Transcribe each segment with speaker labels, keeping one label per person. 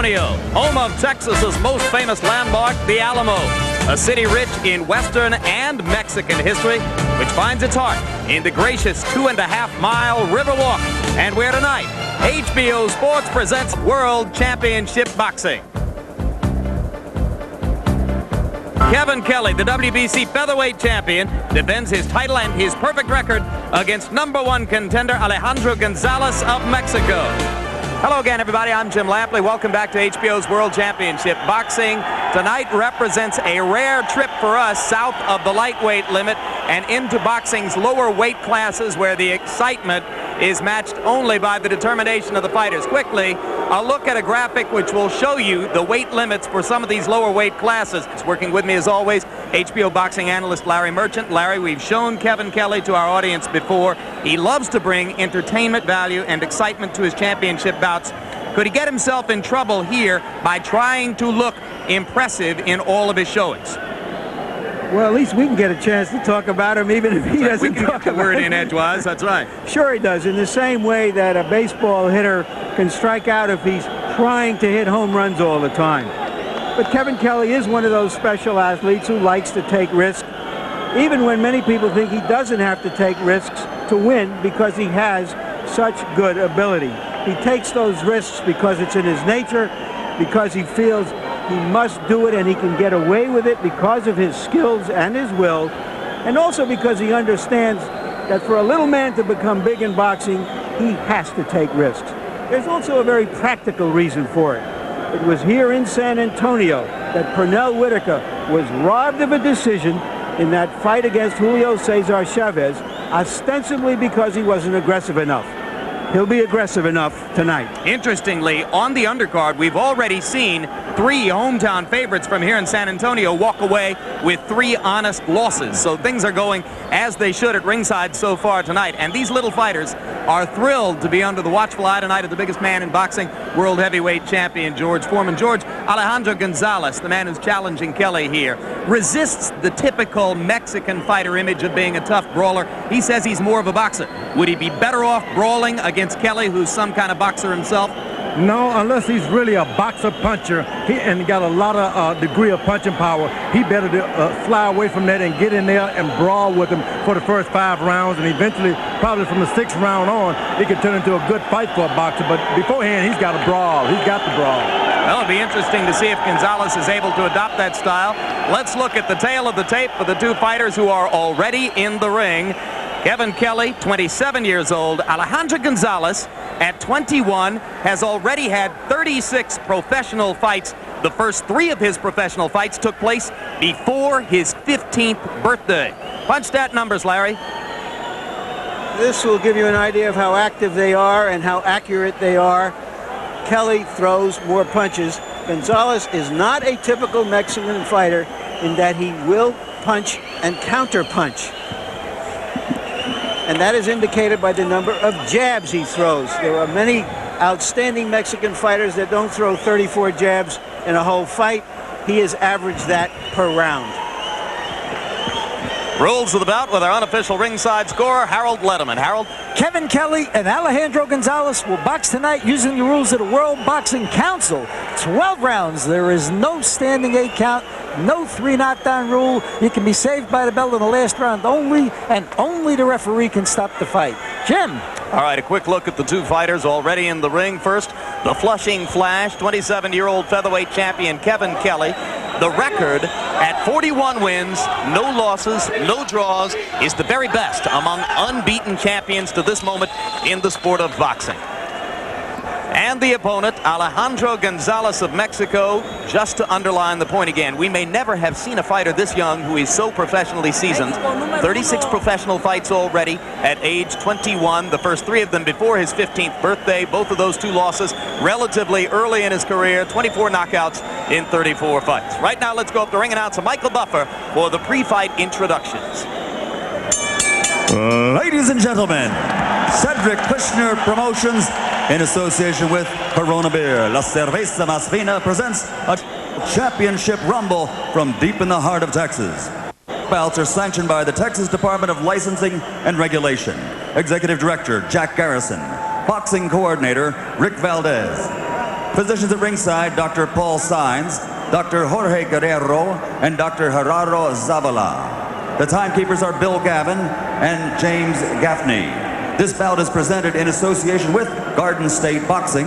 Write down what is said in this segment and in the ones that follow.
Speaker 1: Antonio, home of Texas's most famous landmark, the Alamo, a city rich in Western and Mexican history, which finds its heart in the gracious 2.5-mile Riverwalk, and where tonight, HBO Sports presents World Championship Boxing. Kevin Kelley, the WBC featherweight champion, defends his title and his perfect record against #1 contender Alejandro Gonzalez of Mexico. Hello again, everybody. I'm Jim Lampley. Welcome back to HBO's World Championship Boxing. Tonight represents a rare trip for us south of the lightweight limit and into boxing's lower weight classes, where the excitement is matched only by the determination of the fighters. Quickly, a look at a graphic which will show you the weight limits for some of these lower weight classes. Working with me as always, HBO boxing analyst Larry Merchant. Larry, we've shown Kevin Kelley to our audience before. He loves to bring entertainment value and excitement to his championship bouts. Could he get himself in trouble here by trying to look impressive in all of his showings?
Speaker 2: Well, at least we can get a chance to talk about him, even if he doesn't talk about it.
Speaker 1: Word in edgewise, that's right.
Speaker 2: Sure he does, in the same way that a baseball hitter can strike out if he's trying to hit home runs all the time. But Kevin Kelley is one of those special athletes who likes to take risks, even when many people think he doesn't have to take risks to win because he has such good ability. He takes those risks because it's in his nature, because he feels he must do it and he can get away with it because of his skills and his will, and also because he understands that for a little man to become big in boxing, he has to take risks. There's also a very practical reason for it. It was here in San Antonio that Pernell Whitaker was robbed of a decision in that fight against Julio Cesar Chavez, ostensibly because he wasn't aggressive enough. He'll be aggressive enough tonight. Interestingly, on the undercard, we've already seen 3 hometown favorites from here in San Antonio walk away with 3 honest losses. So things are going as they should at ringside so far tonight. And these little fighters are thrilled to be under the watchful eye tonight of the biggest man in boxing, world heavyweight champion George Foreman. George, Alejandro Gonzalez, the man who's challenging Kelley here, resists the typical Mexican fighter image of being a tough brawler. He says he's more of a boxer. Would he be better off brawling against Kelley, who's some kind of boxer himself?
Speaker 3: No, unless he's really a boxer puncher and got a lot of degree of punching power. He better fly away from that and get in there and brawl with him for the first 5 rounds, and eventually, probably from the 6th round on, it could turn into a good fight for a boxer. But beforehand, he's got to brawl. He's got to brawl.
Speaker 1: Well, it'll be interesting to see if Gonzalez is able to adopt that style. Let's look at the tail of the tape for the 2 fighters who are already in the ring. Kevin Kelley, 27 years old. Alejandro Gonzalez, at 21, has already had 36 professional fights. The first 3 of his professional fights took place before his 15th birthday. Punch that numbers, Larry.
Speaker 2: This will give you an idea of how active they are and how accurate they are. Kelley throws more punches. Gonzalez is not a typical Mexican fighter in that he will punch and counter-punch. And that is indicated by the number of jabs he throws. There are many outstanding Mexican fighters that don't throw 34 jabs in a whole fight. He has averaged that per round.
Speaker 1: Rules of the bout with our unofficial ringside scorer, Harold Letterman. Harold?
Speaker 4: Kevin Kelley and Alejandro Gonzalez will box tonight using the rules of the World Boxing Council. 12 rounds. There is no standing 8 count, no 3 knockdown rule. You can be saved by the bell in the last round only, and only the referee can stop the fight. Jim?
Speaker 1: All right, a quick look at the 2 fighters already in the ring. First, the Flushing Flash, 27-year-old featherweight champion Kevin Kelley. The record at 41 wins, no losses, no draws, is the very best among unbeaten champions to this moment in the sport of boxing. And the opponent, Alejandro Gonzalez of Mexico. Just to underline the point again, we may never have seen a fighter this young who is so professionally seasoned. 36 professional fights already at age 21, the first 3 of them before his 15th birthday. Both of those 2 losses relatively early in his career, 24 knockouts in 34 fights. Right now, let's go up to ring announcer Michael Buffer for the pre-fight introductions.
Speaker 5: Ladies and gentlemen, Cedric Kushner Promotions, in association with Corona Beer, La Cerveza Más Fina, presents a championship rumble from deep in the heart of Texas. Bouts are sanctioned by the Texas Department of Licensing and Regulation. Executive Director Jack Garrison. Boxing Coordinator Rick Valdez. Physicians at ringside, Dr. Paul Saenz, Dr. Jorge Guerrero, and Dr. Gerardo Zavala. The timekeepers are Bill Gavin and James Gaffney. This bout is presented in association with Garden State Boxing,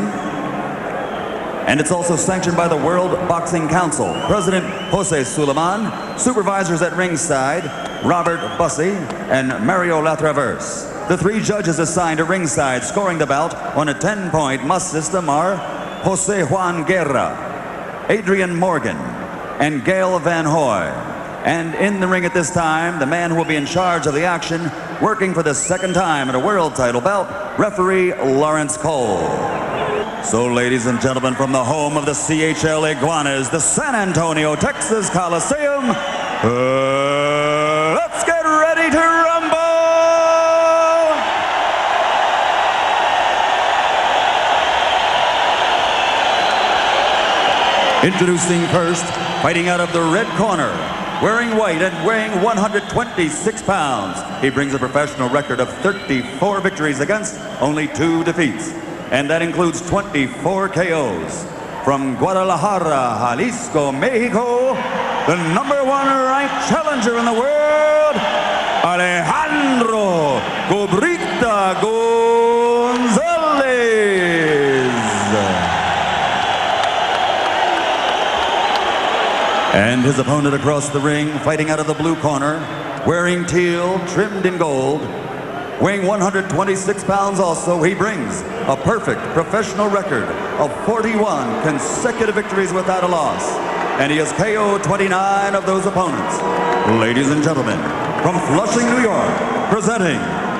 Speaker 5: and it's also sanctioned by the World Boxing Council. President Jose Suleiman, supervisors at ringside, Robert Bussey and Mario Latraverse. The 3 judges assigned at ringside scoring the bout on a 10-point must system are Jose Juan Guerra, Adrian Morgan, and Gail Van Hoy. And in the ring at this time, the man who will be in charge of the action, working for the 2nd time in a world title bout, referee Lawrence Cole. So, ladies and gentlemen, from the home of the CHL Iguanas, the San Antonio, Texas Coliseum, let's get ready to rumble! Introducing first, fighting out of the red corner, wearing white and weighing 126 pounds. He brings a professional record of 34 victories against only 2 defeats. And that includes 24 KOs. From Guadalajara, Jalisco, Mexico, the #1 ranked challenger in the world, Alejandro Gonzalez. And his opponent across the ring, fighting out of the blue corner, wearing teal, trimmed in gold, weighing 126 pounds also, he brings a perfect professional record of 41 consecutive victories without a loss. And he has KO'd 29 of those opponents. Ladies and gentlemen, from Flushing, New York, presenting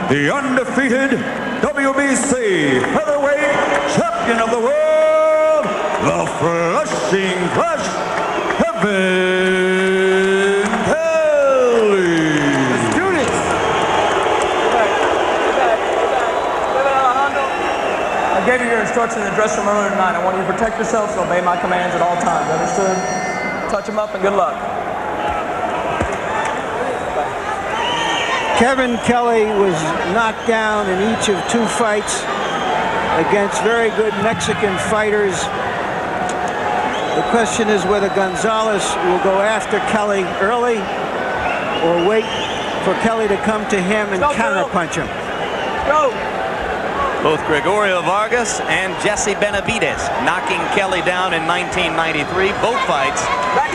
Speaker 5: the undefeated WBC featherweight champion of the world, the Flushing Flash, Kelley.
Speaker 6: Let's do this. I gave you your instruction in the dressing room earlier tonight. I want you to protect yourselves and obey my commands at all times. Understood? Touch them up and good luck.
Speaker 2: Kevin Kelley was knocked down in each of 2 fights against very good Mexican fighters. The question is whether Gonzalez will go after Kelley early or wait for Kelley to come to him and counterpunch him.
Speaker 6: Go!
Speaker 1: Both Gregorio Vargas and Jesse Benavidez knocking Kelley down in 1993. Both fights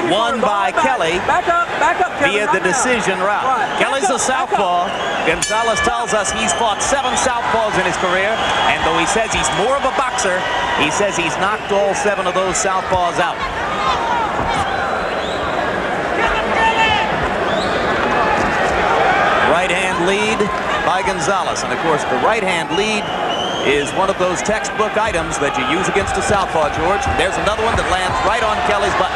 Speaker 1: won by Kelley
Speaker 6: Back up, Kevin.
Speaker 1: via the decision route.
Speaker 6: Right.
Speaker 1: Kelley's a southpaw. Gonzalez tells us he's fought 7 southpaws in his career, and though he says he's more of a boxer, he says he's knocked all 7 of those southpaws out. Right hand lead by Gonzalez, and of course the right hand lead is one of those textbook items that you use against a southpaw, George. There's another one that lands right on Kelley's button.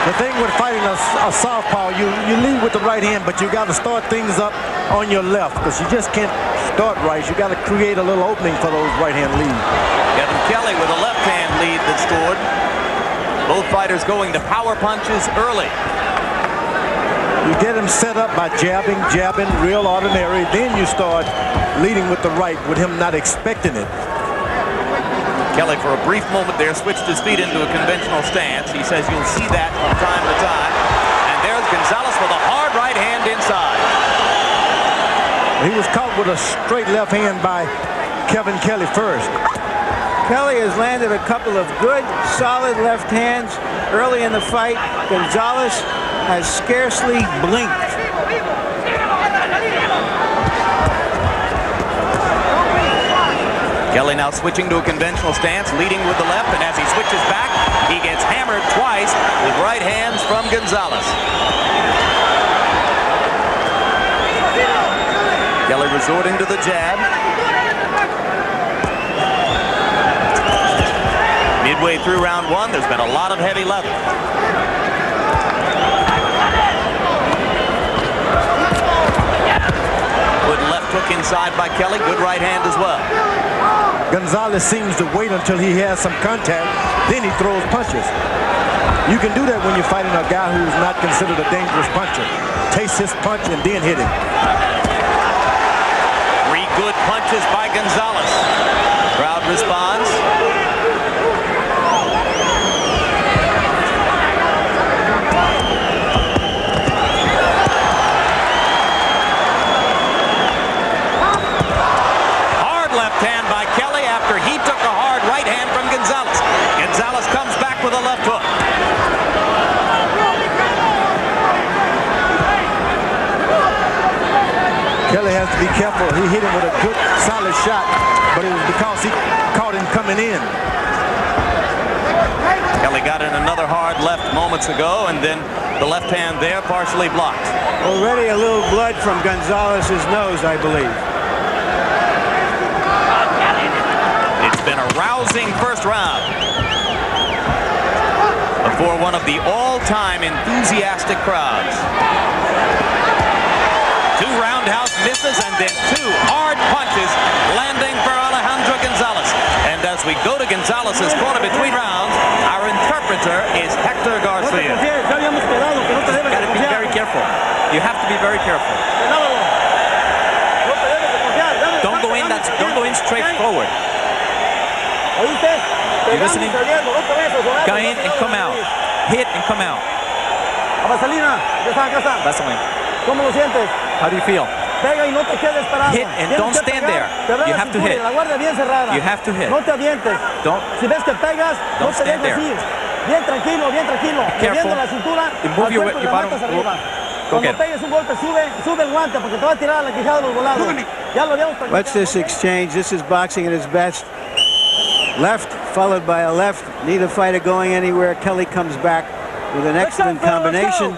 Speaker 3: The thing with fighting a southpaw, you lead with the right hand, but you got to start things up on your left because you just can't start right. You got to create a little opening for those right hand leads.
Speaker 1: Kevin Kelley with a left hand lead that scored. Both fighters going to power punches early.
Speaker 3: You get him set up by jabbing, real ordinary. Then you start leading with the right with him not expecting it.
Speaker 1: Kelley, for a brief moment there, switched his feet into a conventional stance. He says you'll see that from time to time. And there's Gonzalez with a hard right hand inside.
Speaker 3: He was caught with a straight left hand by Kevin Kelley first.
Speaker 2: Kelley has landed a couple of good, solid left hands early in the fight. Gonzalez has scarcely blinked.
Speaker 1: Kelley now switching to a conventional stance, leading with the left, and as he switches back, he gets hammered twice with right hands from Gonzalez. Kelley resorting to the jab. Midway through round 1, there's been a lot of heavy leather. Good left hook inside by Kelley, good right hand as well.
Speaker 3: Gonzalez seems to wait until he has some contact, then he throws punches. You can do that when you're fighting a guy who's not considered a dangerous puncher. Taste his punch and then hit him.
Speaker 1: 3 good punches by Gonzalez. Crowd responds.
Speaker 3: has to be careful. He hit him with a good, solid shot, but it was because he caught him coming in.
Speaker 1: Kelley got in another hard left moments ago, and then the left hand there partially blocked.
Speaker 2: Already a little blood from Gonzalez's nose, I believe.
Speaker 1: It's been a rousing first round before one of the all-time enthusiastic crowds. 2 roundhouse misses and then 2 hard punches landing for Alejandro Gonzalez. And as we go to Gonzalez's corner between rounds, our interpreter is Hector Garcia.
Speaker 7: You got to be very careful. You have to be very careful. Don't go in. Don't go in straight forward. You listening? Go in and come out. Hit and come out. Vaseline. How do you feel? Hit and don't stand there. You have to hit. You have to hit. Don't stand there. Careful. Move your bottom. Go get it.
Speaker 2: Watch this exchange. This is boxing at its best. Left followed by a left. Neither fighter going anywhere. Kelley comes back with an excellent combination.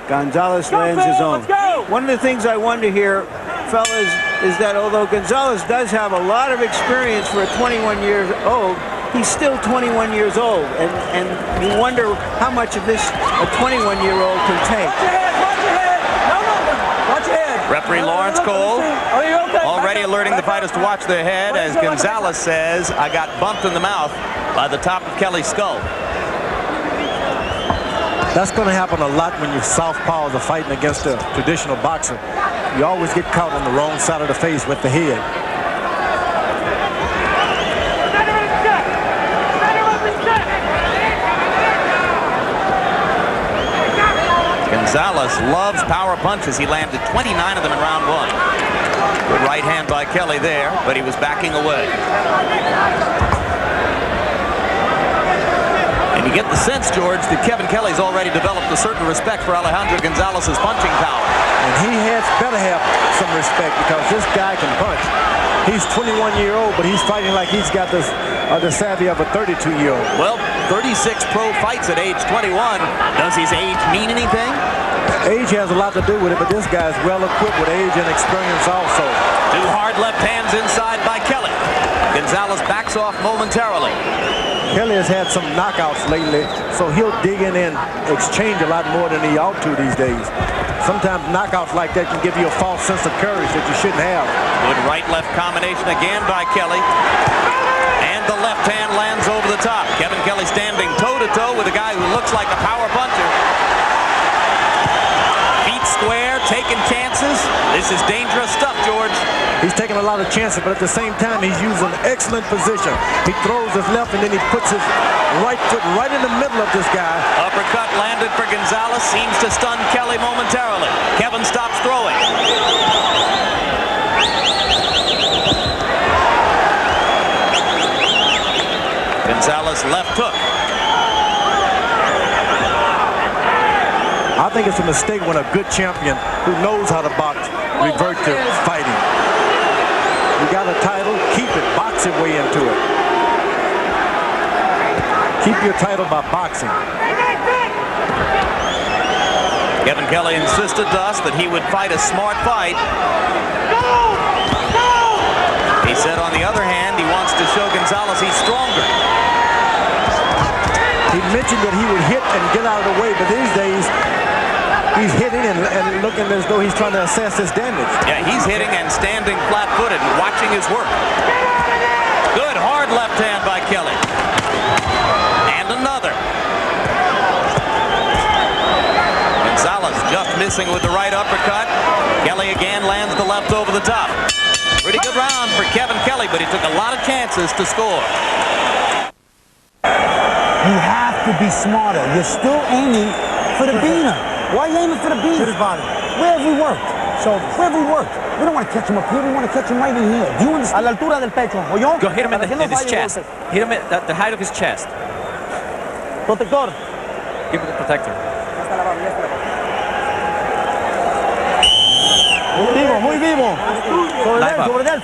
Speaker 2: Gonzalez lands his own. One of the things I wonder here, fellas, is that although Gonzalez does have a lot of experience for a 21 years old, he's still 21 years old, and you wonder how much of this a 21-year-old can take.
Speaker 1: Referee Lawrence Cole already alerting the fighters to watch their head as Gonzalez says, I got bumped in the mouth by the top of Kelley's skull.
Speaker 3: That's going to happen a lot when your southpaws are fighting against a traditional boxer. You always get caught on the wrong side of the face with the head.
Speaker 1: Gonzalez loves power punches. He landed 29 of them in round 1. Good right hand by Kelley there, but he was backing away. And you get the sense, George, that Kevin Kelley's already developed a certain respect for Alejandro Gonzalez's punching power.
Speaker 3: And he better have some respect because this guy can punch. He's 21-year-old, but he's fighting like he's got the savvy of a 32-year-old.
Speaker 1: Well, 36 pro fights at age 21. Does his age mean anything?
Speaker 3: Age has a lot to do with it, but this guy's well equipped with age and experience also.
Speaker 1: 2 hard left hands inside by Kelley. Gonzalez backs off momentarily.
Speaker 3: Kelley has had some knockouts lately, so he'll dig in and exchange a lot more than he ought to these days. Sometimes knockouts like that can give you a false sense of courage that you shouldn't have.
Speaker 1: Good right-left combination again by Kelley. And the left hand lands over the top. Kevin Kelley standing toe-to-toe with a guy who looks like a power puncher. Feet square, taking chances. This is dangerous stuff, George.
Speaker 3: He's taking a lot of chances, but at the same time, he's using excellent position. He throws his left, and then he puts his right foot right in the middle of this guy.
Speaker 1: Uppercut landed for Gonzalez. Seems to stun Kelley momentarily. Kevin stops throwing. Gonzalez left hook.
Speaker 3: I think it's a mistake when a good champion who knows how to box revert to fighting. You got a title, keep it, box your way into it. Keep your title by boxing.
Speaker 1: Kevin Kelley insisted to us that he would fight a smart fight. He said, on the other hand, he wants to show Gonzalez he's stronger.
Speaker 3: He mentioned that he would hit and get out of the way, but these days, he's hitting and looking as though he's trying to assess his damage.
Speaker 1: Yeah, he's hitting and standing flat-footed and watching his work. Good hard left hand by Kelley. And another. Gonzalez just missing with the right uppercut. Kelley again lands the left over the top. Pretty good round for Kevin Kelley, but he took a lot of chances to score.
Speaker 8: You have to be smarter. You're still aiming for the beaner. Why are you aiming for the beaner? His body. Where have we worked? Shoulders. Where have we worked? We don't want to catch him up here. We want to catch him right in here. Do you understand? A la altura del pecho. ¿Oyó?
Speaker 7: Go hit him in his chest. Hit him at the height of his chest.
Speaker 8: Protector.
Speaker 7: Give him the protector.
Speaker 8: Muy vivo.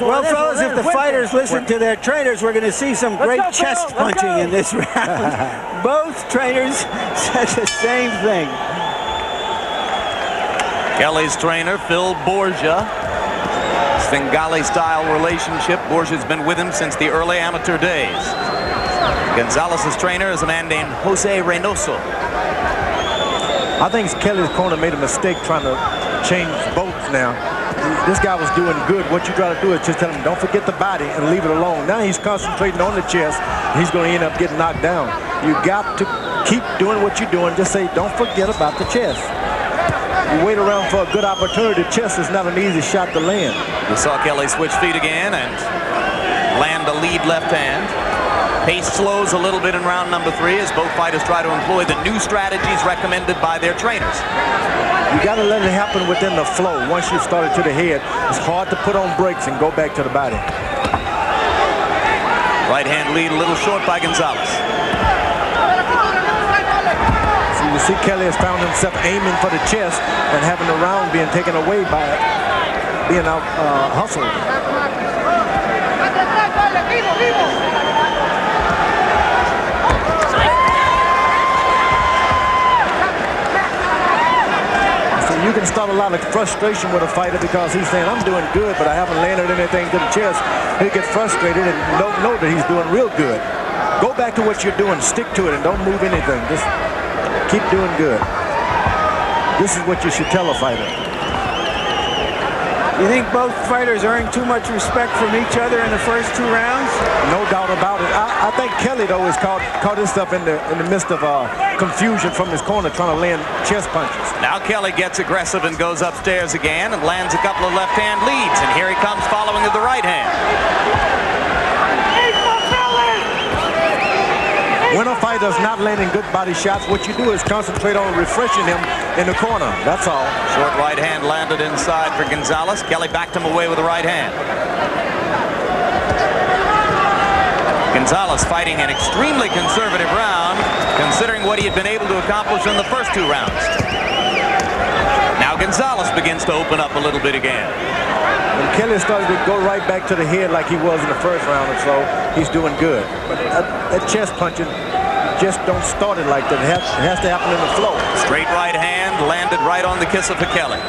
Speaker 2: Well, fellas, if the fighters listen to their trainers, we're going to see some great chest punching in this round. Both trainers said the same thing.
Speaker 1: Kelley's trainer, Phil Borgia. Svengali-style relationship. Borgia's been with him since the early amateur days. Gonzalez's trainer is a man named Jose Reynoso.
Speaker 3: I think Kelley's corner made a mistake trying to change bolts now. This guy was doing good. What you got to do is just tell him, don't forget the body and leave it alone. Now he's concentrating on the chest. He's going to end up getting knocked down. You got to keep doing what you're doing. Just say, don't forget about the chest. You wait around for a good opportunity. The chest is not an easy shot to land.
Speaker 1: We saw Kelley switch feet again and land a lead left hand. Pace slows a little bit in round number 3 as both fighters try to employ the new strategies recommended by their trainers.
Speaker 3: You got to let it happen within the flow. Once you start it to the head, it's hard to put on brakes and go back to the body.
Speaker 1: Right hand lead a little short by Gonzalez.
Speaker 3: So you see Kelley has found himself aiming for the chest and having the round being taken away by being out hustled. You can start a lot of frustration with a fighter because he's saying, I'm doing good, but I haven't landed anything to the chest. He'll get frustrated and don't know that he's doing real good. Go back to what you're doing. Stick to it and don't move anything. Just keep doing good. This is what you should tell a fighter.
Speaker 2: You think both fighters earning too much respect from each other in the first 2 rounds?
Speaker 3: No doubt about it. I think Kelley, though, has caught his stuff in the midst of confusion from his corner trying to land chest punches.
Speaker 1: Now Kelley gets aggressive and goes upstairs again and lands a couple of left-hand leads. And here he comes following with the right hand.
Speaker 3: When a fighter's not landing good body shots, what you do is concentrate on refreshing him in the corner. That's all.
Speaker 1: Short right hand landed inside for Gonzalez. Kelley backed him away with the right hand. Gonzalez fighting an extremely conservative round, considering what he had been able to accomplish in the first 2 rounds. Now Gonzalez begins to open up a little bit again.
Speaker 3: When Kelley started to go right back to the head like he was in the first round or so, he's doing good. But that chest punching, just don't start it like that. It has to happen in the flow.
Speaker 1: Straight right hand landed right on the kisser for Kelley.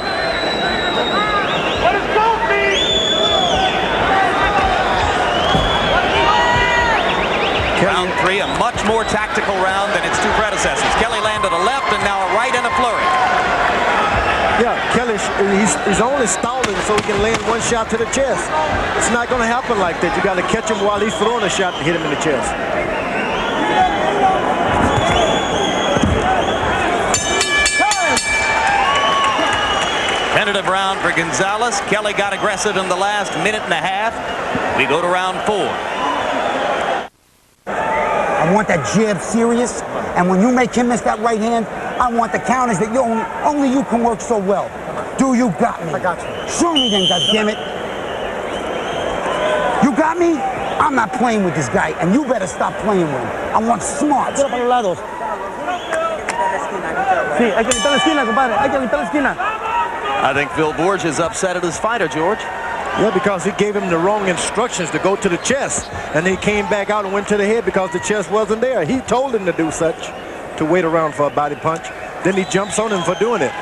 Speaker 1: Round 3, a much more tactical round than its 2 predecessors. Kelley landed a left and now a right and a flurry.
Speaker 3: Yeah, Kelley, he's only stalling so he can land one shot to the chest. It's not going to happen like that. You got to catch him while he's throwing a shot and hit him in the chest.
Speaker 1: Tentative round for Gonzalez. Kelley got aggressive in the last minute and a half. We go to round 4.
Speaker 8: I want that jab serious, and when you make him miss that right hand, I want the counters that only you can work so well. Do you got me?
Speaker 2: I got you.
Speaker 8: Show me then, goddammit. You got me? I'm not playing with this guy, and you better stop playing with him. I want smart.
Speaker 6: Tira para los lados. Sí, hay que quitar la esquina, compadre. Hay que quitar la esquina.
Speaker 1: I think Phil Borgia is upset at his fighter, George.
Speaker 3: Yeah, because he gave him the wrong instructions to go to the chest. And he came back out and went to the head because the chest wasn't there. He told him to do such, to wait around for a body punch. Then he jumps on him for doing it.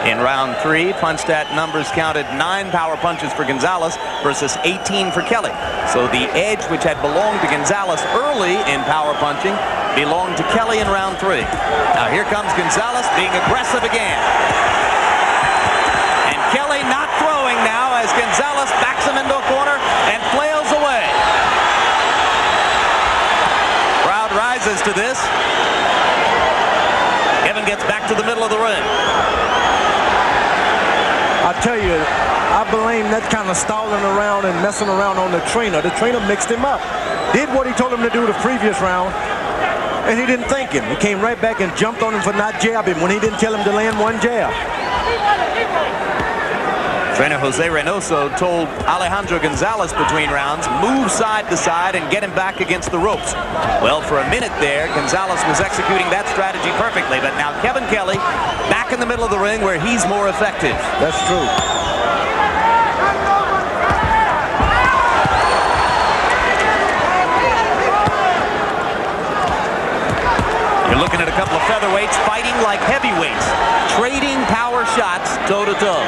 Speaker 1: In round 3, punch stat numbers counted 9 power punches for Gonzalez versus 18 for Kelley. So the edge, which had belonged to Gonzalez early in power punching, belonged to Kelley in round 3. Now here comes Gonzalez being aggressive again. And Kelley not throwing now as Gonzalez backs him into a corner and flails away. Crowd rises to this. Kevin gets back to the middle of the ring.
Speaker 3: I tell you, I blame that kind of stalling around and messing around on the trainer. The trainer mixed him up. Did what he told him to do the previous round, and he didn't thank him. He came right back and jumped on him for not jabbing when he didn't tell him to land one jab.
Speaker 1: Trainer Jose Reynoso told Alejandro Gonzalez between rounds, move side to side and get him back against the ropes. Well, for a minute there, Gonzalez was executing that strategy perfectly, but now Kevin Kelley back in the middle of the ring where he's more effective.
Speaker 3: That's true.
Speaker 1: You're looking at a couple of featherweights fighting like heavyweights, trading power shots toe-to-toe.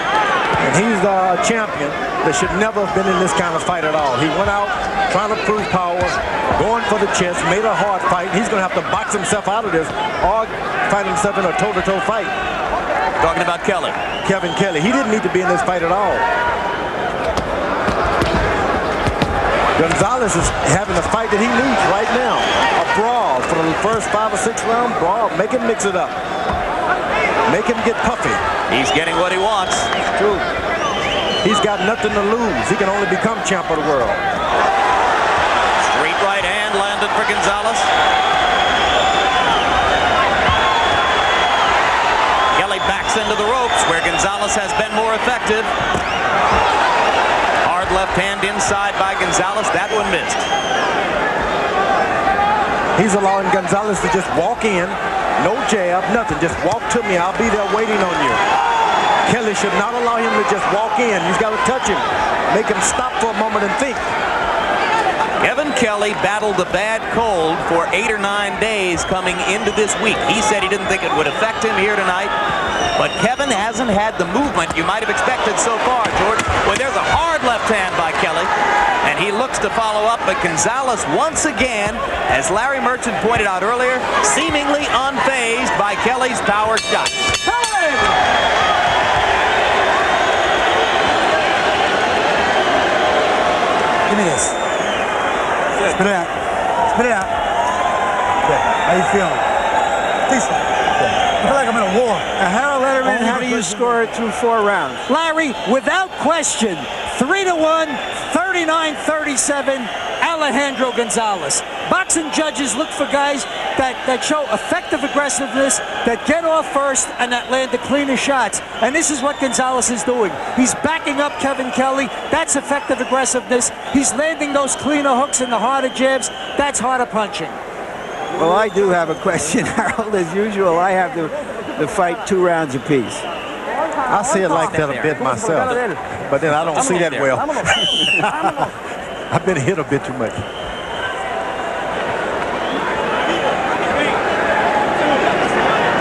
Speaker 3: And he's the champion that should never have been in this kind of fight at all. He went out trying to prove power, going for the chest, made a hard fight. He's going to have to box himself out of this or fight himself in a toe-to-toe fight.
Speaker 1: Talking about Kelley.
Speaker 3: Kevin Kelley. He didn't need to be in this fight at all. Gonzalez is having the fight that he needs right now. A brawl for the first 5 or 6 round brawl. Make him mix it up. Make him get puffy.
Speaker 1: He's getting what he wants.
Speaker 3: True. He's got nothing to lose. He can only become champ of the world.
Speaker 1: Straight right hand landed for Gonzalez. Kelley backs into the ropes where Gonzalez has been more effective. Hard left hand inside by Gonzalez. That one missed.
Speaker 3: He's allowing Gonzalez to just walk in. No jab, nothing. Just walk to me. I'll be there waiting on you. Kelley should not allow him to just walk in. He's got to touch him. Make him stop for a moment and think.
Speaker 1: Kevin Kelley battled a bad cold for 8 or 9 days coming into this week. He said he didn't think it would affect him here tonight. But Kevin hasn't had the movement you might have expected so far, George. Well, there's a hard left hand by Kelley. And he looks to follow up, but Gonzalez once again, as Larry Merchant pointed out earlier, seemingly unfazed by Kelley's power shot.
Speaker 8: Give me this. Spit it out. Spit it out. Okay. How you feeling? Decent. I feel like I'm in a war.
Speaker 2: Harold Letterman, how do you score it through 4 rounds?
Speaker 4: Larry, without question, 3-1, 39-37, Alejandro Gonzalez. Boxing judges look for guys that show effective aggressiveness, that get off first, and that land the cleaner shots. And this is what Gonzalez is doing. He's backing up Kevin Kelley. That's effective aggressiveness. He's landing those cleaner hooks and the harder jabs. That's harder punching.
Speaker 2: Well, I do have a question, Harold. As usual, I have to fight 2 rounds apiece.
Speaker 3: I see it like that a bit myself, but then I don't see that well. I've been hit a bit too much.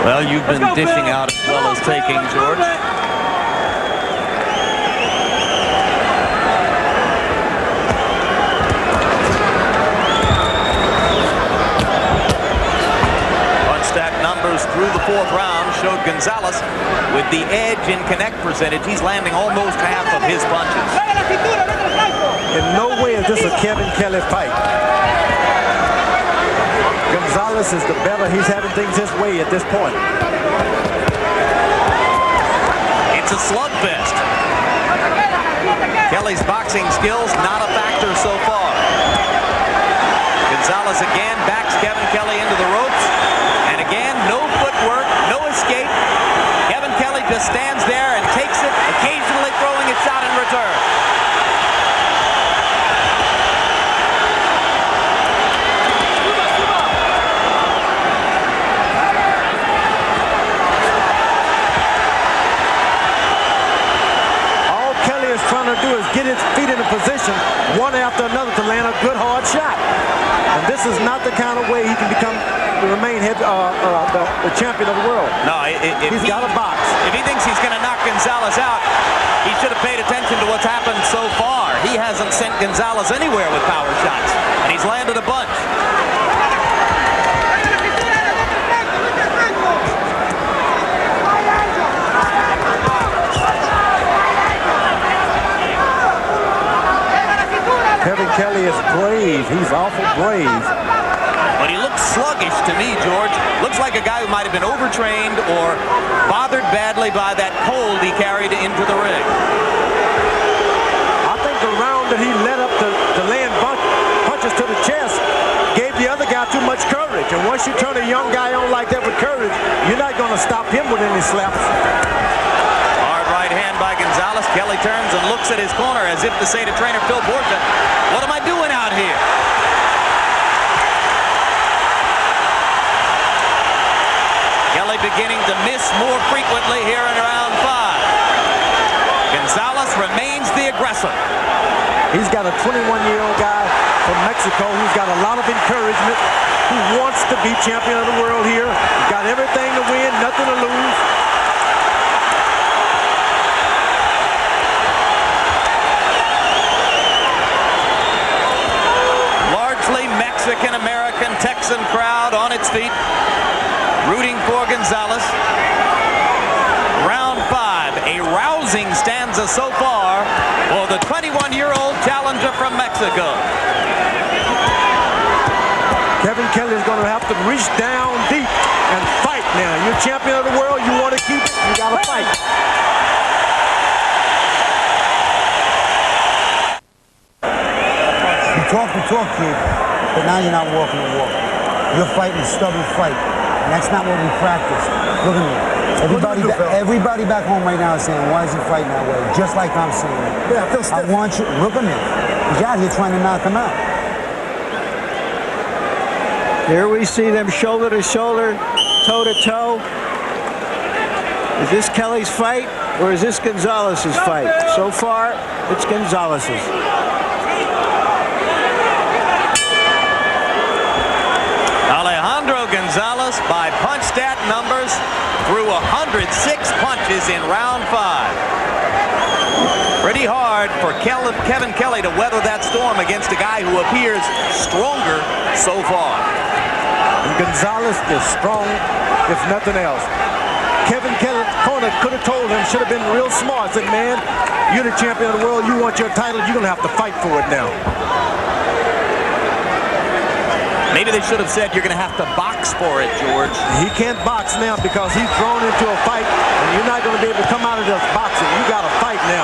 Speaker 1: Well, you've been dishing out as well as taking, George. Unstacked numbers through the 4th round showed Gonzalez with the edge in connect percentage. He's landing almost half of his punches.
Speaker 3: In no way is this a Kevin Kelley fight. Gonzalez is the better. He's having things his way at this point.
Speaker 1: It's a slugfest. Kelley's boxing skills not a factor so far. Gonzalez again backs Kevin Kelley into the ropes. And again, no footwork, no escape. Kevin Kelley just stands there and takes it, occasionally throwing a shot in return.
Speaker 3: Trying to do is get his feet in a position one after another to land a good hard shot, and this is not the kind of way he can remain the champion of the world.
Speaker 1: No,
Speaker 3: he's got a box.
Speaker 1: If he thinks he's going to knock Gonzalez out, he should have paid attention to what's happened so far. He hasn't sent Gonzalez anywhere with power shots, and he's landed a bunch.
Speaker 3: Kevin Kelley is brave. He's awful brave.
Speaker 1: But he looks sluggish to me, George. Looks like a guy who might have been overtrained or bothered badly by that cold he carried into the ring.
Speaker 3: I think the round that he led up to land punches to the chest gave the other guy too much courage. And once you turn a young guy on like that with courage, you're not going to stop him with any slaps.
Speaker 1: Hard right hand by Gonzalez. Kelley turns and looks at his corner as if to say to trainer Phil Borgia, what am I doing out here? Kelley beginning to miss more frequently here in round 5. Gonzalez remains the aggressor.
Speaker 3: He's got a 21-year-old guy from Mexico who's got a lot of encouragement, who wants to be champion of the world here. He's got everything to win, nothing to lose.
Speaker 1: Largely Mexican-American Texan crowd on its feet, rooting for Gonzalez. Round 5, a rousing stanza so far for the 21-year-old challenger from Mexico.
Speaker 3: Kevin Kelley is going to have to reach down deep and fight now. You're champion of the world. You want to keep it. You got to fight.
Speaker 8: You talk, kid, but now you're not walking the walk. You're fighting a stubborn fight, and that's not what we practice. Look at me. Everybody back home right now is saying, why is he fighting that way? Just like I'm saying.
Speaker 3: Yeah, I feel stiff.
Speaker 8: I want you, look at me. He's out here trying to knock him out.
Speaker 2: Here we see them shoulder to shoulder, toe to toe. Is this Kelley's fight or is this Gonzalez's fight? So far, it's Gonzalez's.
Speaker 1: Alejandro Gonzalez, by punch stat numbers, threw 106 punches in round 5. Pretty hard for Kevin Kelley to weather that storm against a guy who appears stronger so far.
Speaker 3: And Gonzalez is strong, if nothing else. Kevin Kelley's corner could have told him, should have been real smart. Said, man, you're the champion of the world. You want your title. You're going to have to fight for it now.
Speaker 1: Maybe they should have said you're going to have to box for it, George.
Speaker 3: He can't box now because he's thrown into a fight, and you're not going to be able to come out of this boxing. You got to fight now.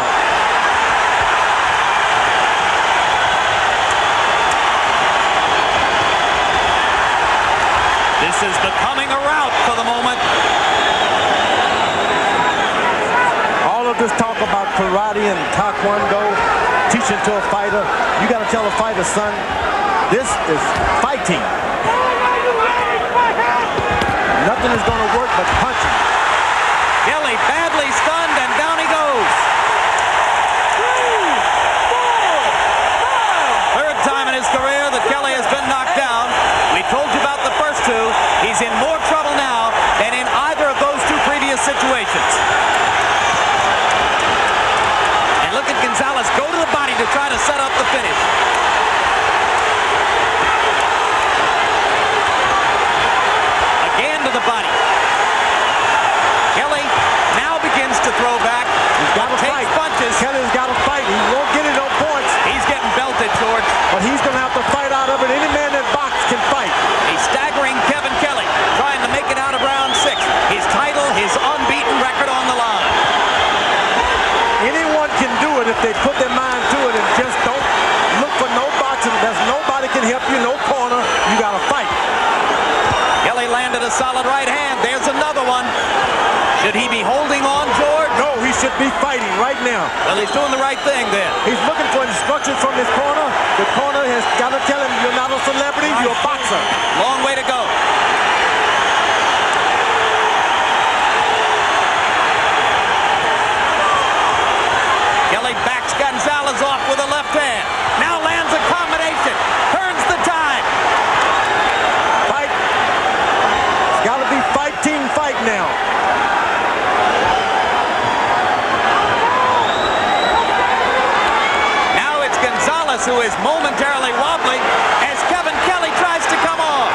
Speaker 1: This is becoming a rout for the moment.
Speaker 3: All of this talk about karate and taekwondo, teaching to a fighter, you got to tell a fighter, son, this is fighting. Nothing is going to work but punching.
Speaker 1: Kelley badly stunned, and down he goes. 3rd time in his career that Kelley has been knocked down. We told you about the first 2. He's in more trouble now than in either of those 2 previous situations. And look at Gonzalez go to the body to try to set up the finish. Again to the body. Kelley now begins to throw back.
Speaker 3: He's got to fight.
Speaker 1: Punches.
Speaker 3: Kelley's got to fight. He won't get it on points.
Speaker 1: He's getting belted, George.
Speaker 3: But he's going to have to fight out of it. Any man that boxes can fight.
Speaker 1: He's staggering Kevin Kelley, trying to make it out of round 6. His title, his unbeaten record on the line.
Speaker 3: Anyone can do it if they put their mind to it and just don't look for no boxing. There's nobody can help you, no corner. You got to fight.
Speaker 1: Kelley landed a solid right hand. There's another one. Should he be holding on, George?
Speaker 3: No, he should be fighting right now.
Speaker 1: Well, he's doing the right thing then.
Speaker 3: He's looking for instructions from his corner. The corner has got to tell him, you're not a celebrity, you're a boxer.
Speaker 1: Long way to go. Kelley backs Gonzalez off with a left hand. Now lands a combination. Turns the tide.
Speaker 3: Fight. It's got to be fight team fight now.
Speaker 1: Now it's Gonzalez who is momentarily wobbling as Kevin Kelley tries to come off.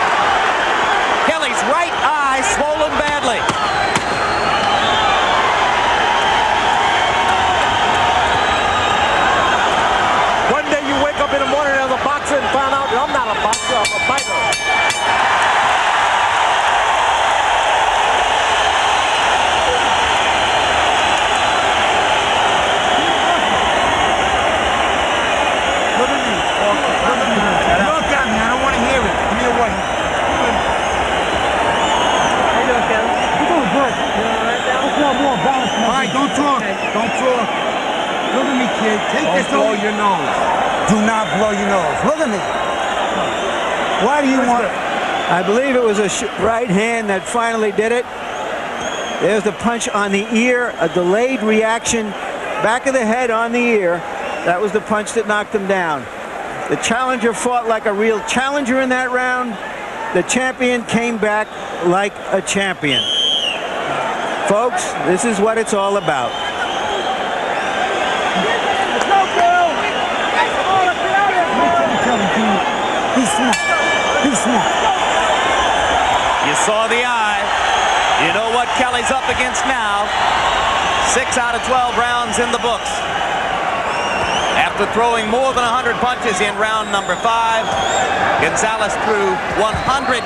Speaker 1: Kelley's right eye swollen badly.
Speaker 3: One day you wake up in the morning as a boxer and find out that I'm not a boxer, I'm a fighter. Look at me. kid. Don't blow your nose.
Speaker 8: Do not blow your nose. Look at me. Why do you want...
Speaker 2: I believe it was a right hand that finally did it. There's the punch on the ear, a delayed reaction, back of the head on the ear. That was the punch that knocked him down. The challenger fought like a real challenger in that round. The champion came back like a champion. Folks, this is what it's all about.
Speaker 8: Be smart. Be smart.
Speaker 1: You saw the eye. You know what Kelley's up against now. 6 out of 12 rounds in the books. After throwing more than 100 punches in round number 5, Gonzalez threw 109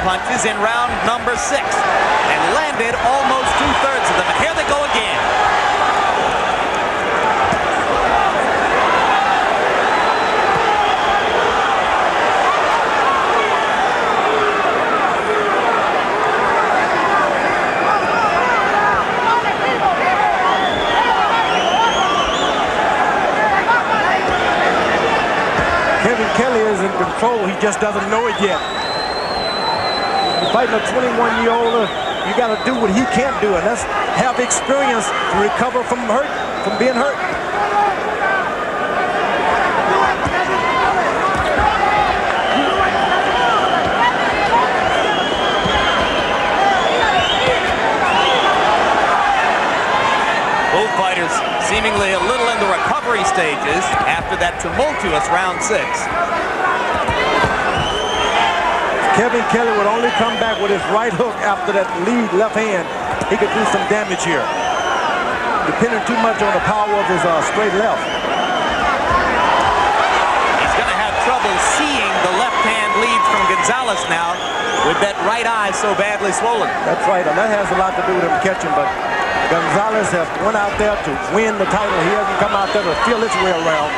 Speaker 1: punches in round number 6 and landed almost 2/3 of them. And here they go again.
Speaker 3: Kelley is in control. He just doesn't know it yet. You're fighting a 21-year-old. You got to do what he can't do, and that's have experience to recover from being hurt.
Speaker 1: Both fighters seemingly a little in the recovery stages after that tumultuous round 6.
Speaker 3: Kevin Kelley would only come back with his right hook after that lead left hand. He could do some damage here, depending too much on the power of his straight left.
Speaker 1: He's going to have trouble seeing the left hand lead from Gonzalez now with that right eye so badly swollen.
Speaker 3: That's right, and that has a lot to do with him catching, but Gonzalez has went out there to win the title. He hasn't come out there to feel his way around.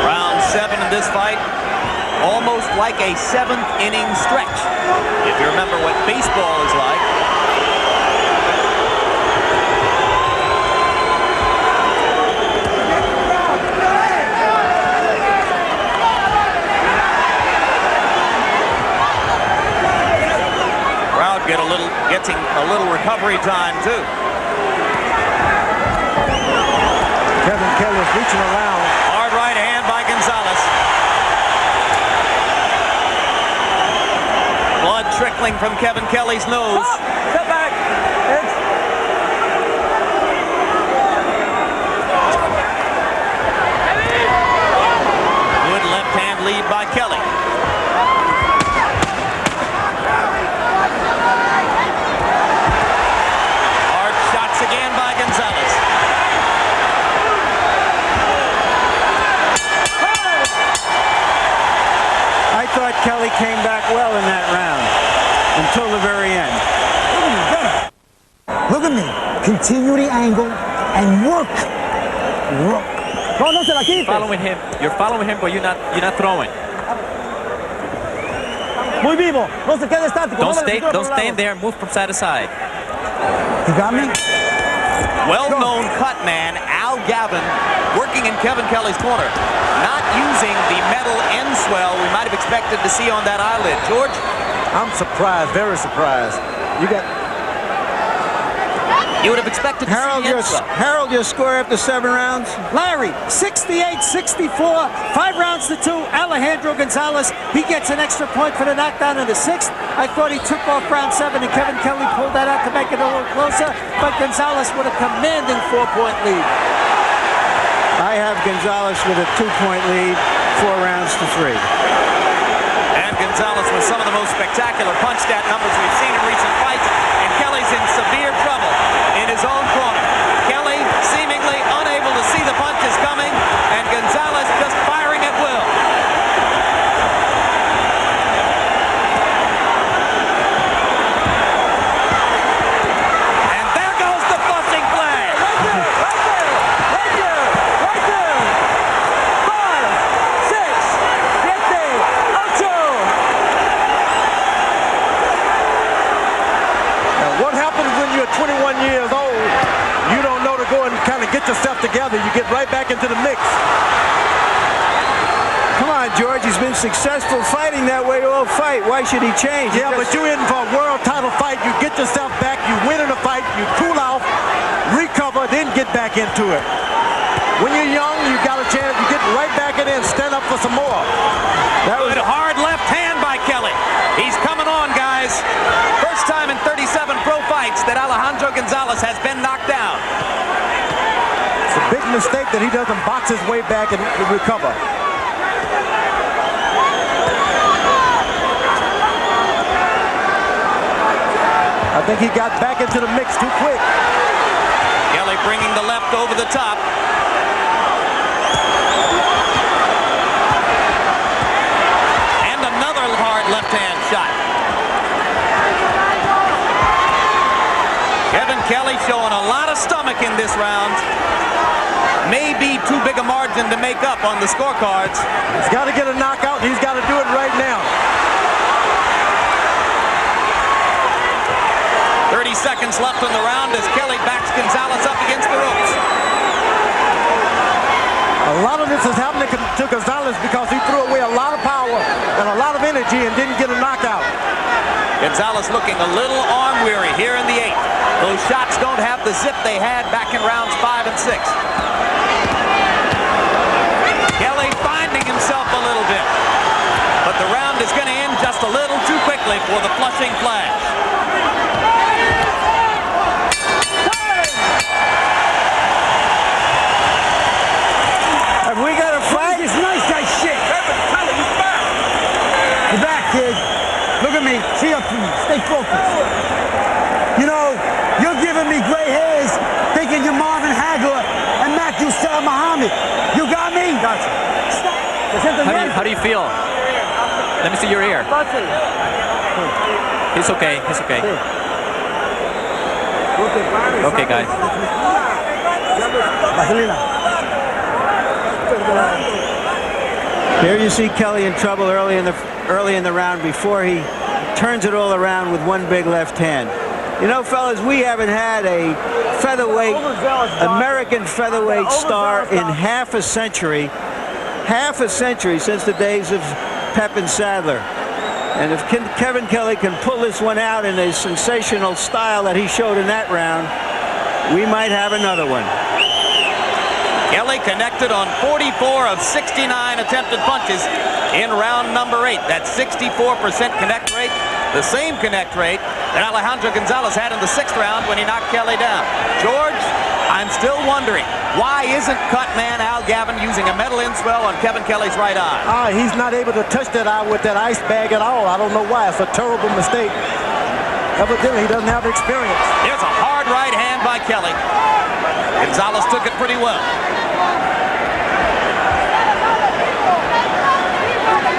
Speaker 1: Round 7 in this fight, almost like a 7th inning stretch, if you remember what baseball is like. Crowd getting a little recovery time too.
Speaker 3: Kevin Kelley is reaching around.
Speaker 1: Hard right hand by Gonzalez. Blood trickling from Kevin Kelley's nose.
Speaker 6: Step back.
Speaker 1: Good left hand lead by Kelley. Hard shots again by Gonzalez.
Speaker 2: I thought Kelley came back well in that round until the very end.
Speaker 8: Look at me. Continue the angle and work. Work.
Speaker 7: Following him. You're following him, but you're not throwing.
Speaker 8: Muy vivo. No se quede estático.
Speaker 7: Don't stand there. Move from side to side.
Speaker 8: You got me?
Speaker 1: Well-known cut man Al Gavin working in Kevin Kelley's corner, not using the metal end swell we might have expected to see on that eyelid. George?
Speaker 3: I'm surprised, very surprised.
Speaker 1: You would have expected to see the end swell.
Speaker 2: Harold, your score after 7 rounds?
Speaker 4: Larry, 68-64, 5 rounds to 2. Alejandro Gonzalez, he gets an extra point for the knockdown in the 6th. I thought he took off round 7 and Kevin Kelley pulled that out to make it a little closer, but Gonzalez with a commanding 4-point lead.
Speaker 2: I have Gonzalez with a 2-point lead, 4 rounds to 3.
Speaker 1: And Gonzalez with some of the most spectacular punch stat numbers we've seen in recent fights, and Kelley's in severe trouble in his own corner. Kelley seemingly unable to see the punches coming, and Gonzalez just firing at will. And there goes
Speaker 3: you're 21 years old, you don't know to go and kind of get yourself together. You get right back into the mix.
Speaker 2: Come on, George. He's been successful fighting that way all fight. Why should he change?
Speaker 3: Yeah, but you're in for a world title fight. You get yourself back. You win in a fight. You cool off, recover, then get back into it. When you're young, you got a chance. You get right back in and stand up for some more.
Speaker 1: That was a hard left hand by Kelley. He's coming on, guys. First time in 37 pro fights that Alejandro Gonzalez has been knocked down.
Speaker 3: It's a big mistake that he doesn't box his way back and recover. I think he got back into the mix too quick.
Speaker 1: Kelley bringing the left over the top. And another hard left-hand shot. Kevin Kelley showing a lot of stomach in this round. Maybe too big a margin to make up on the scorecards.
Speaker 3: He's got to get a knockout, and he's got to do it right now.
Speaker 1: 30 seconds left in the round as Kelley backs Gonzalez up against the ropes.
Speaker 3: A lot of this is happening to Gonzalez because he threw away a lot of power and a lot of energy and didn't get a knockout.
Speaker 1: Gonzalez looking a little arm weary here in the 8th. Those shots don't have the zip they had back in rounds 5 and 6. Kelley finding himself a little bit. But the round is going to end just a little too quickly for the Flushing Flash.
Speaker 2: Have we got a fight?
Speaker 8: This nice guy shit. You're back, kid. Look at me. See up to me. Stay focused. You know, you're giving me gray hairs thinking you're Marvin Hagler and Matthew Sal Muhammad. You got me? Gotcha.
Speaker 7: How do you feel? Let me see your ear. It's okay. It's okay. Okay, guys.
Speaker 2: There you see Kelley in trouble early in the round before he turns it all around with one big left hand. You know, fellas, we haven't had a featherweight, American featherweight star in half a century since the days of Pep and Sadler. And if Kevin Kelley can pull this one out in a sensational style that he showed in that round, we might have another one.
Speaker 1: Kelley connected on 44 of 69 attempted punches in round number 8. That's 64% connect rate, the same connect rate that Alejandro Gonzalez had in the 6th round when he knocked Kelley down. George, I'm still wondering, why isn't cut man Al Gavin using a metal inswell on Kevin Kelley's right eye?
Speaker 3: He's not able to touch that eye with that ice bag at all. I don't know why. It's a terrible mistake. Evidently, he doesn't have experience.
Speaker 1: There's a hard right hand by Kelley. Gonzalez took it pretty well.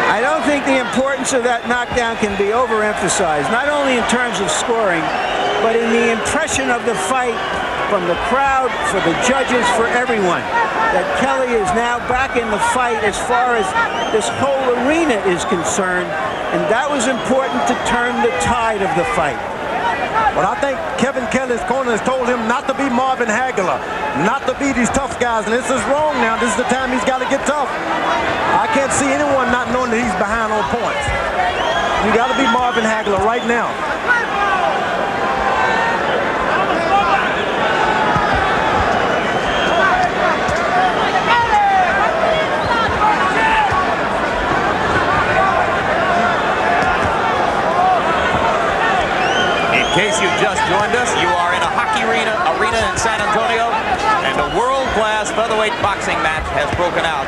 Speaker 2: I don't think the importance of that knockdown can be overemphasized, not only in terms of scoring, but in the impression of the fight from the crowd, for the judges, for everyone. That Kelley is now back in the fight as far as this whole arena is concerned, and that was important to turn the tide of the fight.
Speaker 3: But I think Kevin Kelley's corner has told him not to be Marvin Hagler, not to be these tough guys, and this is wrong now. This is the time he's got to get tough. I can't see anyone not knowing that he's behind on points. You got to be Marvin Hagler right now.
Speaker 1: In case you've just joined us, you are in a hockey arena in San Antonio, and a world-class featherweight boxing match has broken out.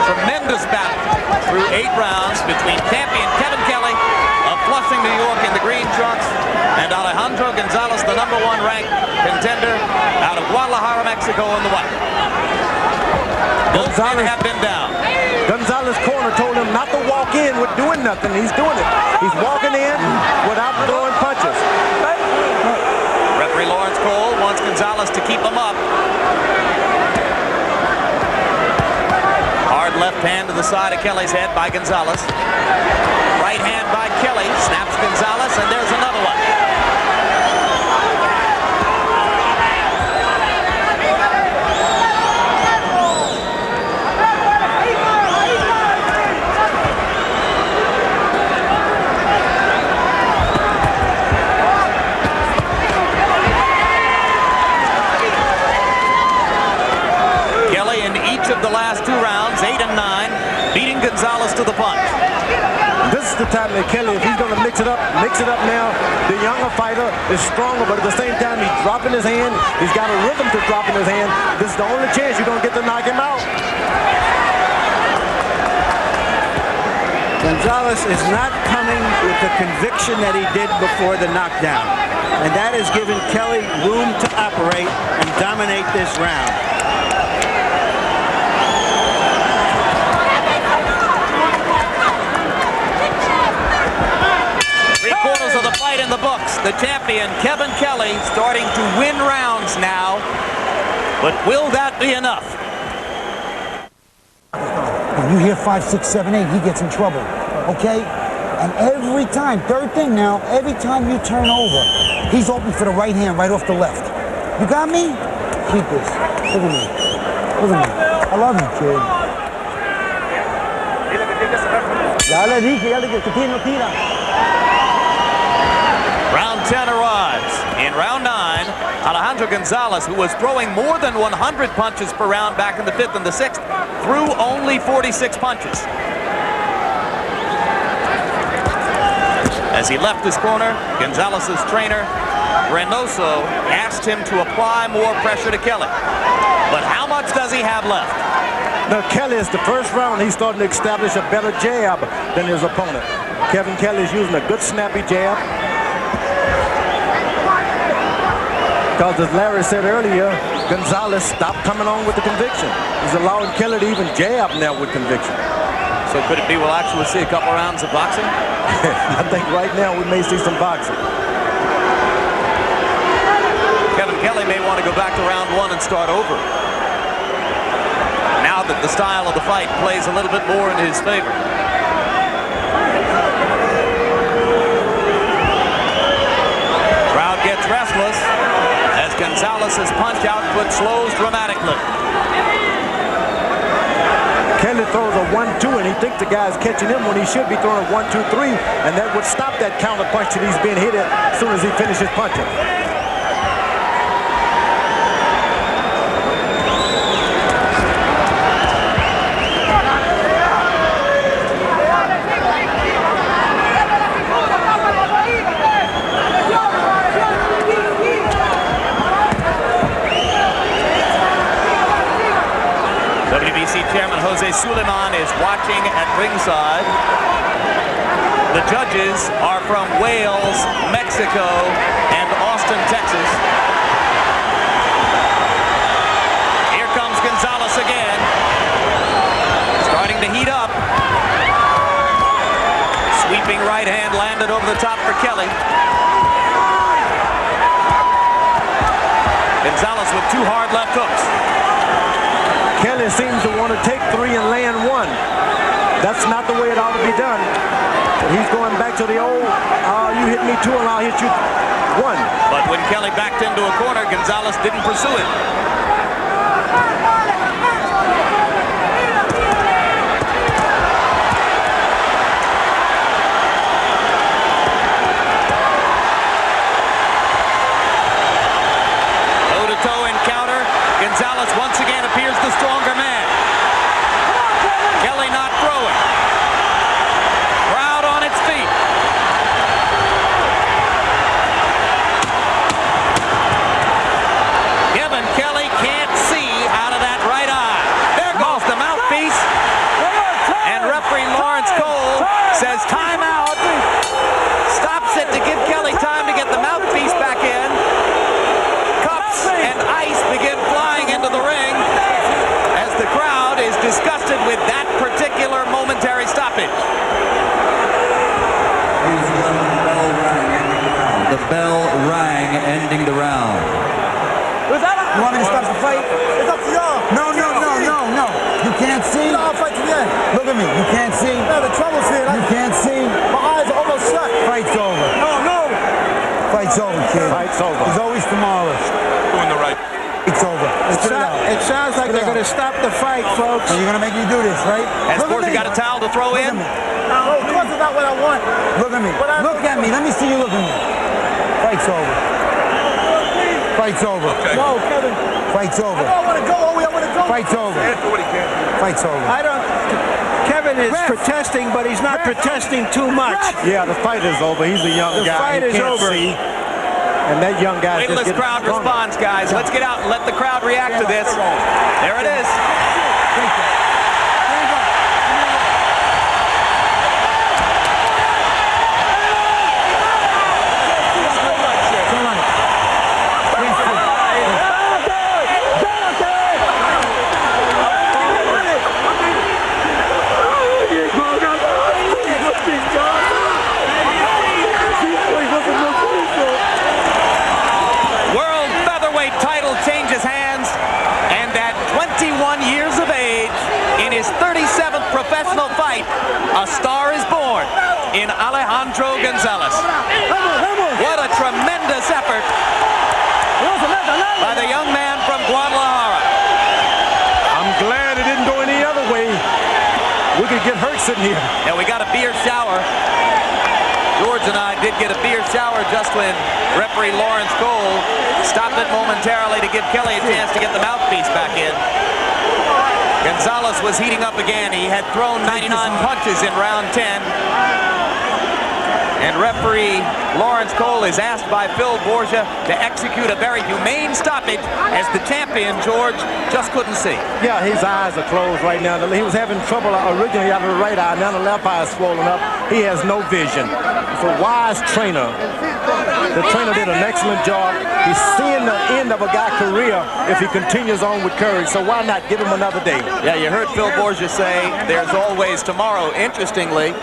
Speaker 1: Tremendous battle through 8 rounds between champion Kevin Kelley of Flushing, New York in the green trunks, and Alejandro Gonzalez, the #1 ranked contender out of Guadalajara, Mexico in the white. Both men have been down.
Speaker 3: Gonzalez's corner told him not to walk in with doing nothing. He's doing it. He's walking in without throwing punches.
Speaker 1: Referee Lawrence Cole wants Gonzalez to keep him up. Hard left hand to the side of Kelley's head by Gonzalez. Right hand by Kelley, snaps Gonzalez, and there's another one.
Speaker 3: Kelly. Kelley, if he's going to mix it up now. The younger fighter is stronger, but at the same time, he's dropping his hand. He's got a rhythm to dropping his hand. This is the only chance you're going to get to knock him out.
Speaker 2: Gonzalez is not coming with the conviction that he did before the knockdown. And that has given Kelley room to operate and dominate this round.
Speaker 1: Three-quarters of the fight in the books. The champion, Kevin Kelley, starting to win rounds now. But will that be enough?
Speaker 8: When you hear 5, 6, 7, 8, he gets in trouble, okay? And every time, third thing now, every time you turn over, he's open for the right hand right off the left. You got me? Keep this. Look at me. Look at me. I love you, kid. Ya le dije, ya le dije, que no tira.
Speaker 1: Round 10 arrives. In round 9, Alejandro Gonzalez, who was throwing more than 100 punches per round back in the 5th and the 6th, threw only 46 punches. As he left his corner, Gonzalez's trainer, Reynoso, asked him to apply more pressure to Kelley. But how much does he have left?
Speaker 3: Now, Kelley is the first round. He's starting to establish a better jab than his opponent. Kevin Kelley is using a good snappy jab. Because as Larry said earlier, Gonzalez stopped coming on with the conviction. He's allowing Kelley to even jab now with conviction.
Speaker 1: So could it be we'll actually see a couple rounds of boxing?
Speaker 3: I think right now we may see some boxing.
Speaker 1: Kevin Kelley may want to go back to round 1 and start over. Now that the style of the fight plays a little bit more in his favor. Crowd gets restless as Gonzalez's punch output slows dramatically.
Speaker 3: Kelley throws a 1-2, and he thinks the guy's catching him when he should be throwing a 1-2-3, and that would stop that counter punch that he's being hit at as soon as he finishes punching.
Speaker 1: Chairman Jose Suleiman is watching at ringside. The judges are from Wales, Mexico, and Austin, Texas. Here comes Gonzalez again. Starting to heat up. Sweeping right hand landed over the top for Kelley. Gonzalez with 2 hard left hooks.
Speaker 3: Kelley seems to want to take 3 and land 1. That's not the way it ought to be done. But he's going back to the old, you hit me 2 and I'll hit you 1.
Speaker 1: But when Kelley backed into a corner, Gonzalez didn't pursue it. Toe-to-toe encounter. Gonzalez once again appears the stronger man. Kelley not throwing. Crowd on its feet. Kevin Kelley can't see out of that right eye. There goes the mouthpiece. And referee Lawrence Cole says timeout. Stops it to give Kelley time to get the mouthpiece back in. Cups and ice begin flying into the ring as the crowd is disgusted with that particular momentary stoppage.
Speaker 5: The bell rang, ending the round.
Speaker 8: You want me to stop the fight?
Speaker 6: It's up to y'all.
Speaker 8: No. You can't see.
Speaker 6: I'll fight to the end.
Speaker 8: Look at me. You can't see.
Speaker 6: No, the trouble's here.
Speaker 8: You can't see.
Speaker 6: My eyes are almost shut.
Speaker 8: Fight's over.
Speaker 6: No.
Speaker 8: Fight's over, kid.
Speaker 3: Fight's over.
Speaker 8: There's always tomorrow.
Speaker 1: Doing the right.
Speaker 8: It's over.
Speaker 2: It sounds like they're going to stop the fight, folks.
Speaker 8: So you're going to make me do this, right?
Speaker 1: Has Borgia got a towel to throw in?
Speaker 6: No, of course it's not what I want.
Speaker 8: Look at me. Look at me. Let me see you look at me. Fight's over. Fight's over.
Speaker 3: Okay.
Speaker 6: No, Kevin.
Speaker 8: Fight's over.
Speaker 6: I want to go. I want to go.
Speaker 8: Fight's over. Fight's over.
Speaker 2: I don't. Kevin is protesting, but he's not protesting too much.
Speaker 3: Yeah, the fight is over. He's a young guy.
Speaker 2: The fight is over.
Speaker 3: See. And that young guy.
Speaker 1: Wait till this crowd responds, guys. Let's get out and let the crowd react to this. There it is. Changes hands, and at 21 years of age, in his 37th professional fight, a star is born in Alejandro Gonzalez. What a tremendous effort by the young man from Guadalajara.
Speaker 3: I'm glad it didn't go any other way. We could get hurt sitting here.
Speaker 1: Yeah, we got a beer shower. George and I did get a beer shower just when referee Lawrence Cole stopped it momentarily to give Kelley a chance to get the mouthpiece back in. Gonzalez was heating up again. He had thrown 99 punches in round 10. And referee Lawrence Cole is asked by Phil Borgia to execute a very humane stoppage as the champion, George, just couldn't see.
Speaker 3: Yeah, his eyes are closed right now. He was having trouble originally out of the right eye. Now the left eye is swollen up. He has no vision. It's a wise trainer. The trainer did an excellent job. He's seeing the end of a guy's career if he continues on with courage. So why not give him another day?
Speaker 1: Yeah, you heard Phil Borgia say there's always tomorrow. Interestingly,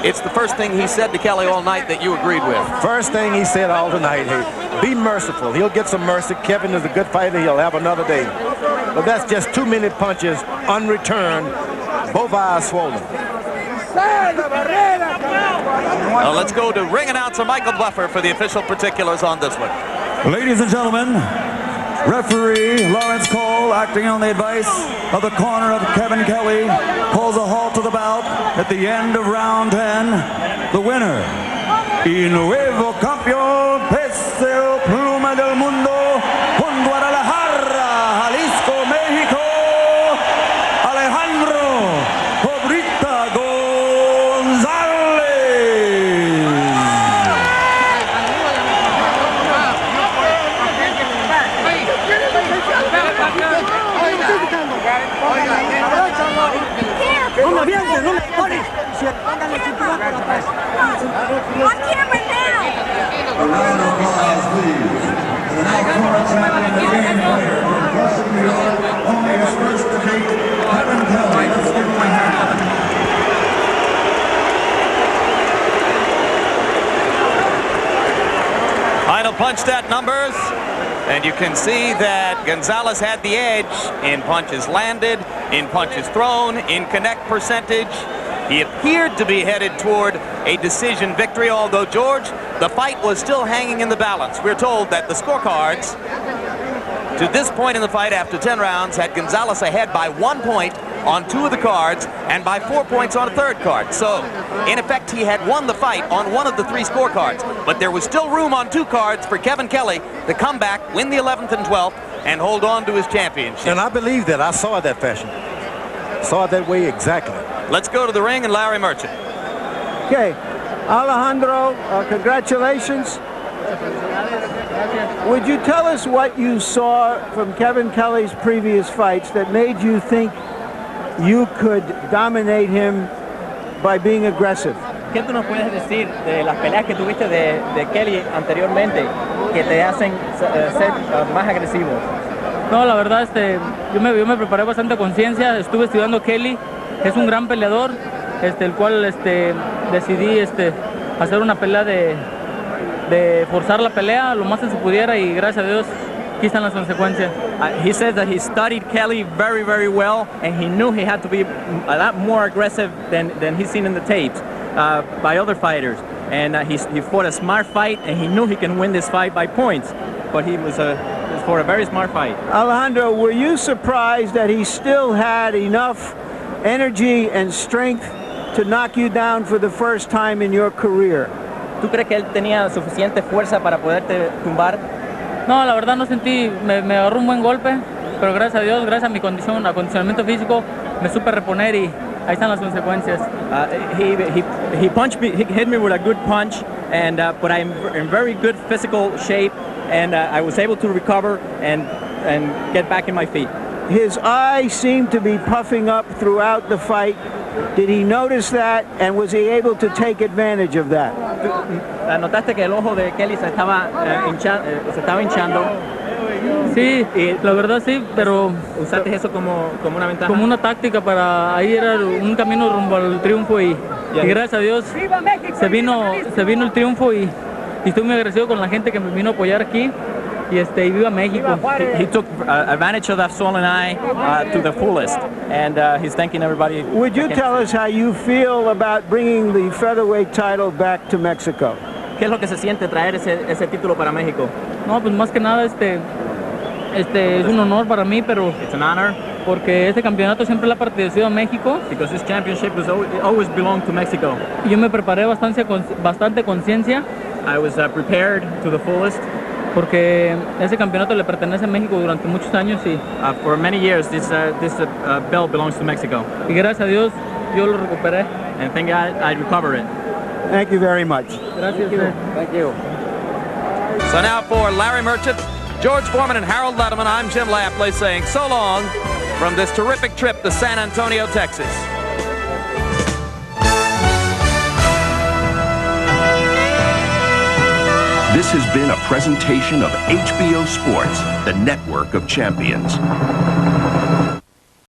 Speaker 1: it's the first thing he said to Kelley all night that you agreed with.
Speaker 3: First thing he said all tonight, hey, be merciful. He'll get some mercy. Kevin is a good fighter. He'll have another day. But that's just 2-minute punches unreturned, both eyes swollen.
Speaker 1: Well, let's go to ring announcer Michael Buffer for the official particulars on this one.
Speaker 5: Ladies and gentlemen, referee Lawrence Cole, acting on the advice of the corner of Kevin Kelley, calls a halt to the bout at the end of round 10. The winner, y nuevo campeón, peso pluma del mundo, con Guadalajara, Jalisco, México, Alejandro Gonzalez.
Speaker 8: No me avientes, no me pones. Póngale cinturón por atrás.
Speaker 9: On camera now.
Speaker 5: A round of applause, please. The now current champion of the game player from Flushing, New York, owning his first defeat, Kevin Kelley. Let's give him a hand.
Speaker 1: Final punch stat numbers, and you can see that Gonzalez had the edge in punches landed, in punches thrown, in connect percentage. He appeared to be headed toward a decision victory, although, George, the fight was still hanging in the balance. We're told that the scorecards to this point in the fight after 10 rounds had Gonzalez ahead by 1 point on 2 of the cards and by 4 points on a third card. So, in effect, he had won the fight on 1 of the 3 scorecards. But there was still room on 2 cards for Kevin Kelley to come back, win the 11th and 12th, and hold on to his championship.
Speaker 3: And I believe that. I saw it that fashion. Saw it that way exactly.
Speaker 1: Let's go to the ring and Larry Merchant.
Speaker 2: Okay, Alejandro, congratulations. Would you tell us what you saw from Kevin Kelley's previous fights that made you think you could dominate him by being aggressive?
Speaker 10: ¿Qué tú nos puedes decir de las peleas que tuviste de Kelley anteriormente que te hacen ser más agresivo?
Speaker 11: No, la verdad, yo me preparé bastante conciencia, estuve estudiando Kelley, es un gran peleador, el cual decidí hacer una pelea de forzar la pelea lo más que se pudiera y gracias a Dios aquí están las consecuencias.
Speaker 10: He says that he studied Kelley very, very well, and he knew he had to be a lot more aggressive than he's seen in the tapes by other fighters. And he fought a smart fight, and he knew he can win this fight by points. But he was for a very smart fight.
Speaker 2: Alejandro, were you surprised that he still had enough energy and strength to knock you down for the first time in your career?
Speaker 10: ¿Tú crees que él tenía suficiente fuerza para poderte tumbar?
Speaker 11: No, la verdad no sentí, me agarró un buen golpe, pero gracias a Dios, gracias a mi condición, acondicionamiento físico, me supe reponer y ahí están las consecuencias.
Speaker 10: He punched me, he hit me with a good punch, and but I'm in very good physical shape, and I was able to recover and get back in my feet.
Speaker 2: His eyes seemed to be puffing up throughout the fight. Did he notice that, and was he able to take advantage of that?
Speaker 10: ¿Notaste que el ojo de Kelley se estaba hinchando?
Speaker 11: Sí, la verdad sí, pero
Speaker 10: ¿Usaste eso como una ventaja?
Speaker 11: como una táctica para ahí era un camino rumbo al triunfo y gracias a Dios se vino el triunfo y estoy muy agradecido con la gente que me vino a apoyar aquí y viva México.
Speaker 10: He took advantage of that swollen eye to the fullest, and he's thanking everybody.
Speaker 2: Would you tell us how you feel about bringing the featherweight title back to Mexico?
Speaker 10: ¿Qué es lo que se siente traer ese título para México?
Speaker 11: No, pues más que nada es un honor para mí, pero
Speaker 10: It's an honor
Speaker 11: porque este campeonato siempre le ha pertenecido a México.
Speaker 10: because this championship always belonged to Mexico.
Speaker 11: Y yo me preparé bastante conciencia
Speaker 10: I was prepared to the fullest.
Speaker 11: porque ese campeonato le pertenece a México durante muchos años y
Speaker 10: For many years, this belt belongs to Mexico,
Speaker 11: gracias a Dios yo lo recuperé.
Speaker 10: and thank God I recovered it.
Speaker 2: Thank you very much.
Speaker 11: Gracias.
Speaker 10: Thank you.
Speaker 1: So now for Larry Merchant, George Foreman, and Harold Letterman, I'm Jim Lampley saying so long from this terrific trip to San Antonio, Texas.
Speaker 12: This has been a presentation of HBO Sports, the network of champions.